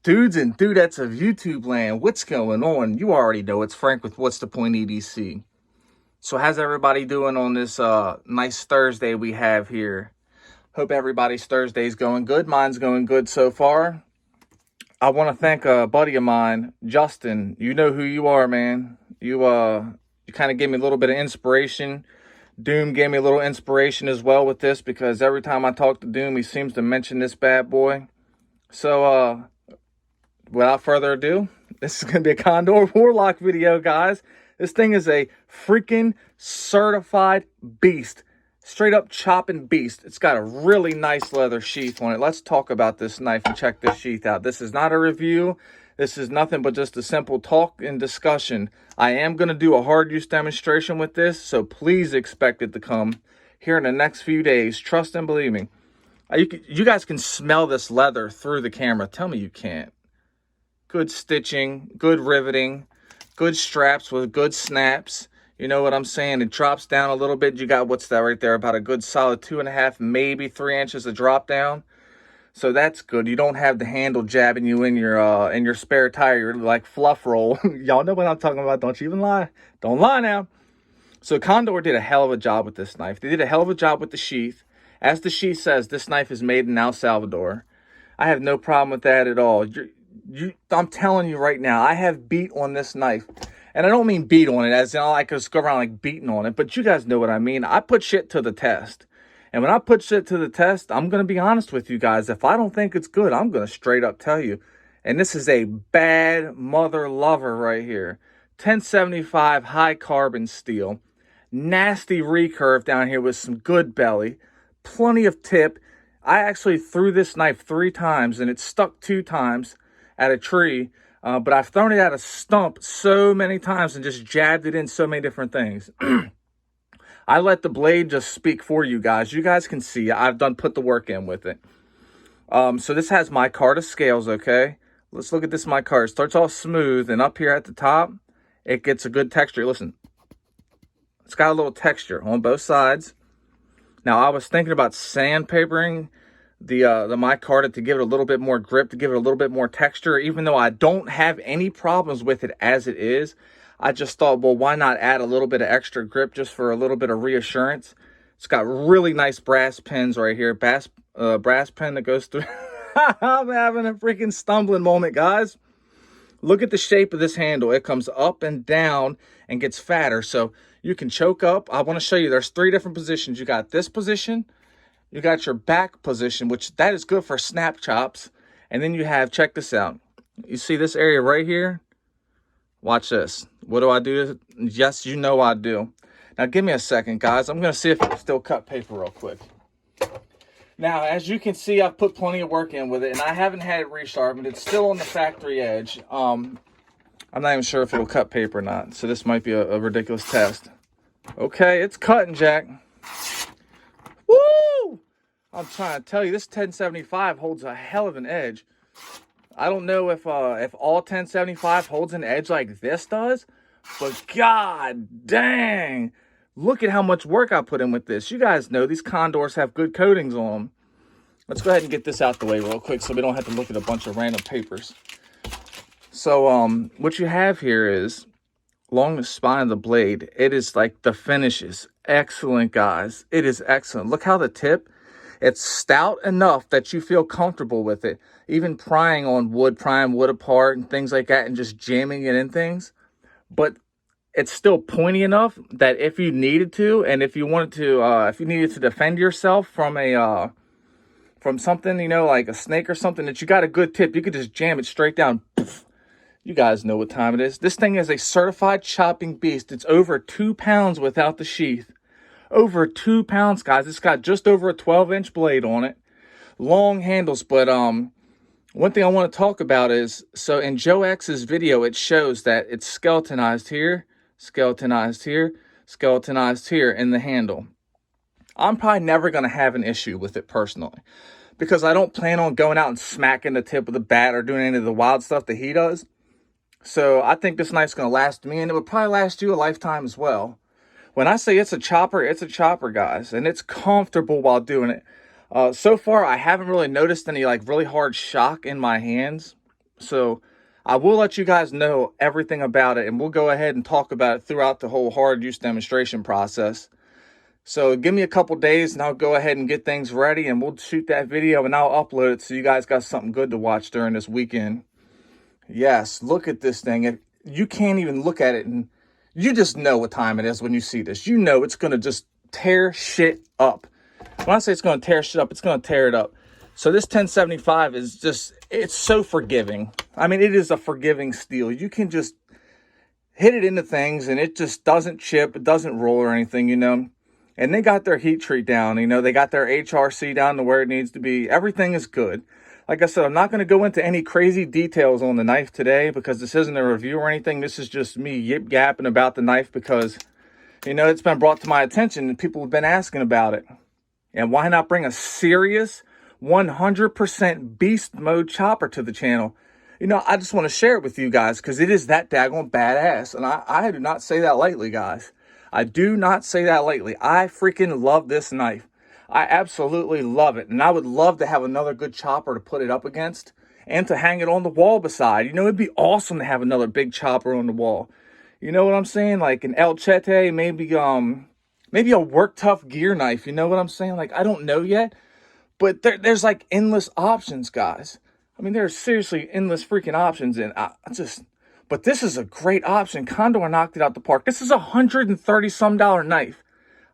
Dudes and dudettes of YouTube land, what's going on? You already know it's Frank with What's the Point EDC. So how's everybody doing on this nice Thursday we have here? Hope everybody's Thursday's going good. Mine's going good so far. I want to thank a buddy of mine, Justin. You know who you are, man. You kind of gave me a little bit of inspiration. Doom gave me a little inspiration as well with this, because every time I talk to Doom, he seems to mention this bad boy. So without further ado, this is going to be a Condor Warlock video, guys. This thing is a freaking certified beast. Straight up chopping beast. It's got a really nice leather sheath on it. Let's talk about this knife and check this sheath out. This is not a review. This is nothing but just a simple talk and discussion. I am going to do a hard use demonstration with this, so please expect it to come here in the next few days. Trust and believe me. You guys can smell this leather through the camera. Tell me you can't. Good stitching, good riveting, good straps with good snaps. You know what I'm saying? It drops down a little bit. You got, what's that right there? About a good solid 2.5, maybe 3 inches of drop down. So that's good. You don't have the handle jabbing you in your spare tire like fluff roll. Y'all know what I'm talking about. Don't you even lie. Don't lie now. So Condor did a hell of a job with this knife. They did a hell of a job with the sheath. As the sheath says, this knife is made in El Salvador. I have no problem with that at all. I'm telling you right now, I have beat on this knife. And I don't mean beat on it as in I just go around like beating on it. But you guys know what I mean. I put shit to the test. And when I put shit to the test, I'm going to be honest with you guys. If I don't think it's good, I'm going to straight up tell you. And this is a bad mother lover right here. 1075 high carbon steel. Nasty recurve down here with some good belly. Plenty of tip. I actually threw this knife 3 times and it stuck 2 times at a tree. But I've thrown it at a stump so many times and just jabbed it in so many different things. I let the blade just speak for you guys. You guys can see I've put the work in with it. So this has micarta scales, okay? Let's look at this micarta. It starts all smooth, and up here at the top, it gets a good texture. Listen, it's got a little texture on both sides. Now, I was thinking about sandpapering the micarta to give it a little bit more grip, to give it a little bit more texture, even though I don't have any problems with it as it is. I just thought, well, why not add a little bit of extra grip just for a little bit of reassurance? It's got really nice brass pins right here. Brass pin that goes through. I'm having a freaking stumbling moment, guys. Look at the shape of this handle. It comes up and down and gets fatter. So you can choke up. I want to show you there's 3 different positions. You got this position. You got your back position, which that is good for snap chops. And then you have, check this out. You see this area right here? Watch this. What do I do? Yes, you know I do. Now, give me a second, guys. I'm going to see if I can still cut paper real quick. Now, as you can see, I've put plenty of work in with it, and I haven't had it resharpened. It's still on the factory edge. I'm not even sure if it'll cut paper or not, so this might be a ridiculous test. Okay, it's cutting, Jack. Woo! I'm trying to tell you, this 1075 holds a hell of an edge. I don't know if all 1075 holds an edge like this does, but god dang, look at how much work I put in with this. You guys know these Condors have good coatings on them. Let's go ahead and get this out the way real quick so we don't have to look at a bunch of random papers. So what you have here is along the spine of the blade, it is like the finish is excellent, guys. It is excellent. Look how the tip, it's stout enough that you feel comfortable with it. Even prying wood apart and things like that and just jamming it in things. But it's still pointy enough that if you needed to, and if you wanted to, if you needed to defend yourself from from something, you know, like a snake or something, that you got a good tip, you could just jam it straight down. Poof. You guys know what time it is. This thing is a certified chopping beast. It's over 2 pounds without the sheath. Over 2 pounds, guys. It's got just over a 12-inch blade on it. Long handles, but one thing I want to talk about is, so in Joe X's video, it shows that it's skeletonized here, skeletonized here, skeletonized here in the handle. I'm probably never going to have an issue with it personally, because I don't plan on going out and smacking the tip with a bat or doing any of the wild stuff that he does. So I think this knife's going to last me, and it would probably last you a lifetime as well. When I say it's a chopper, guys, and it's comfortable while doing it. So far, I haven't really noticed any like really hard shock in my hands. So I will let you guys know everything about it, and we'll go ahead and talk about it throughout the whole hard use demonstration process. So give me a couple days and I'll go ahead and get things ready, and we'll shoot that video and I'll upload it so you guys got something good to watch during this weekend. Yes, look at this thing. If you can't even look at it, and you just know what time it is when you see this. You know it's going to just tear shit up. When I say it's going to tear shit up, it's going to tear it up. So this 1075 is just, it's so forgiving. I mean, it is a forgiving steel. You can just hit it into things and it just doesn't chip. It doesn't roll or anything, you know. And they got their heat treat down, you know. They got their HRC down to where it needs to be. Everything is good. Like I said, I'm not going to go into any crazy details on the knife today because this isn't a review or anything. This is just me yip-yapping about the knife because, you know, it's been brought to my attention and people have been asking about it. And why not bring a serious 100% beast mode chopper to the channel? You know, I just want to share it with you guys because it is that daggone badass. And I do not say that lightly, guys. I do not say that lightly. I freaking love this knife. I absolutely love it. And I would love to have another good chopper to put it up against and to hang it on the wall beside. You know, it'd be awesome to have another big chopper on the wall. You know what I'm saying? Like an machete, maybe a work tough gear knife. You know what I'm saying? Like, I don't know yet, but there's like endless options, guys. I mean, there's seriously endless freaking options. And but this is a great option. Condor knocked it out the park. This is $130 some knife.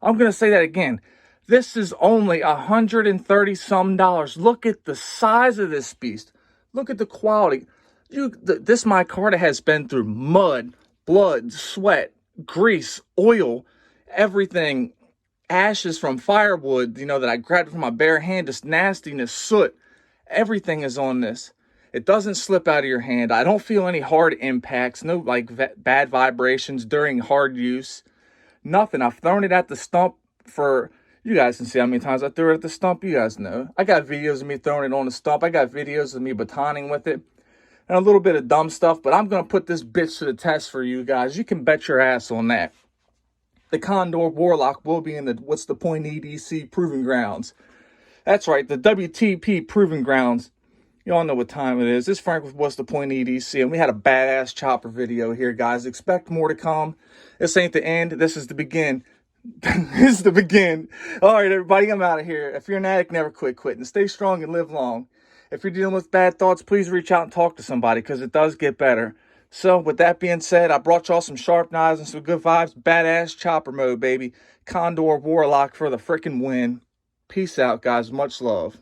I'm going to say that again. This is only $130 some. Look at the size of this beast. Look at the quality. This micarta has been through mud, blood, sweat, grease, oil, everything, ashes from firewood, you know, that I grabbed from my bare hand, just nastiness, soot. Everything is on this. It doesn't slip out of your hand. I don't feel any hard impacts, no like bad vibrations during hard use. Nothing. I've thrown it at the stump for, you guys can see how many times I threw it at the stump. You guys know. I got videos of me throwing it on the stump. I got videos of me batoning with it. And a little bit of dumb stuff. But I'm going to put this bitch to the test for you guys. You can bet your ass on that. The Condor Warlock will be in the What's the Point EDC Proving Grounds. That's right. The WTP Proving Grounds. Y'all know what time it is. It's Frank with What's the Point EDC, and we had a badass chopper video here, guys. Expect more to come. This ain't the end. This is the begin. This is the begin. All right, everybody, I'm out of here. If you're an addict, never quit quitting. Stay strong and live long. If you're dealing with bad thoughts, please reach out and talk to somebody because it does get better. So, with that being said, I brought y'all some sharp knives and some good vibes. Badass chopper mode, baby. Condor Warlock for the frickin' win. Peace out, guys. Much love.